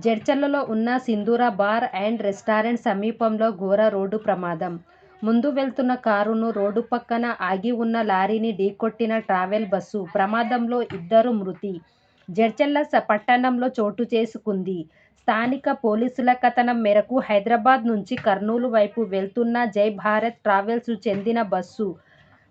జడ్చర్లలో ఉన్న సింధూర bar and restaurant సమీపంలో ఘోర రోడ్డు ప్రమాదం. ముందు వెళ్తున్న కారును రోడ్డు పక్కన ఆగి ఉన్న లారీని ఢీకొట్టిన ట్రావెల్ బస్సు ప్రమాదంలో 2 మృతి జడ్చర్ల పట్టణంలో చోటు చేసుకుంది. స్థానిక పోలీసుల కథనం మేరకు హైదరాబాద్ నుంచి కర్నూలు వైపు వెళ్తున్న జై భారత్ ట్రావెల్స్కు చెందిన బస్సు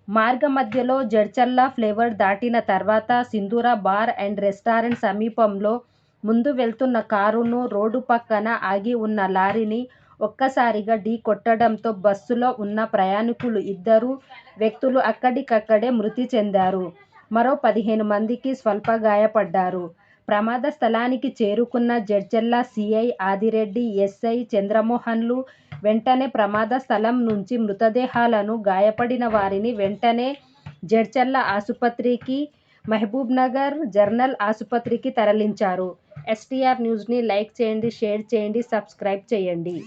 మార్గమధ్యలో జడ్చర్ల ఫ్లైఓవర్ దాటిన తర్వాత సింధూర బార్ అండ్ రెస్టారెంట్ సమీపంలో ముందు వెళ్తున్న కారును రోడ్డు పక్కన ఆగి ఉన్న లారీని ఒక్కసారిగా ఢీకొట్టడంతో బస్సులో ఉన్న ప్రయాణికులు 2 వ్యక్తులు అక్కడికక్కడే మృతి చెందారు. మరో 15 మందికి స్వల్ప గాయపడ్డారు. ప్రమాద స్థలానికి చేరుకున్న జడ్చర్ల సీఐ ఆదిరెడ్డి, ఎస్ఐ చంద్రమోహన్లు వెంటనే ప్రమాద స్థలం నుంచి మృతదేహాలను, గాయపడిన వారిని వెంటనే జడ్చర్ల ఆసుపత్రికి, మహబూబ్నగర్ జనరల్ ఆసుపత్రికి తరలించారు. ఎస్టీఆర్ న్యూస్ని లైక్ చేయండి, షేర్ చేయండి, సబ్స్క్రైబ్ చేయండి.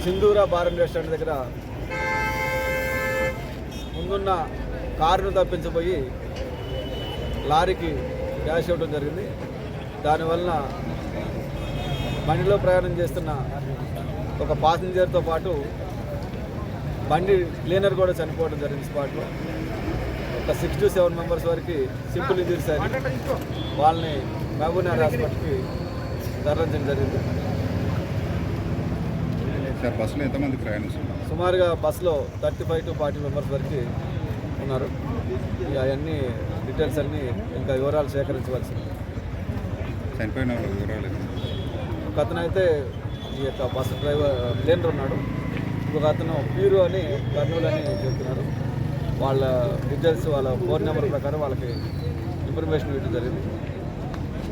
సింధూర బార్ అండ్ రెస్టారెంట్ దగ్గర ముందున్న కారును తప్పించబోయి లారీకి డాష్ ఇవ్వడం జరిగింది. దానివలన బండిలో ప్రయాణం చేస్తున్న ఒక పాసింజర్తో పాటు బండి క్లీనర్ కూడా చనిపోవడం జరిగింది. స్పాట్లో ఒక 6 to 7 మెంబర్స్ వరకు సింపుల్ ఇంజరీస్ అయ్యి వాళ్ళని మహబూబ్నగర్ హాస్పిటల్కి తరలించడం జరిగింది. సార్, బస్సులో ఎంతమంది ప్రయాణిస్తున్నారు? సుమారుగా బస్సులో 35 to 40 మెంబర్స్ వరకు ఉన్నారు. అవన్నీ డీటెయిల్స్ అన్నీ ఇంకా వివరాలు సేకరించవలసింది. చనిపోయిన వివరాలు ఒక అతను అయితే ఈ యొక్క బస్సు డ్రైవర్ క్లీనర్ ఉన్నాడు. ఇంకొక అతను ప్యూరు అని కర్నూలు అని చెప్తున్నారు. వాళ్ళ డీటెయిల్స్ వాళ్ళ ఫోన్ నెంబర్ ప్రకారం వాళ్ళకి ఇన్ఫర్మేషన్ ఇవ్వడం జరిగింది.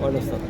వాళ్ళు వస్తారు.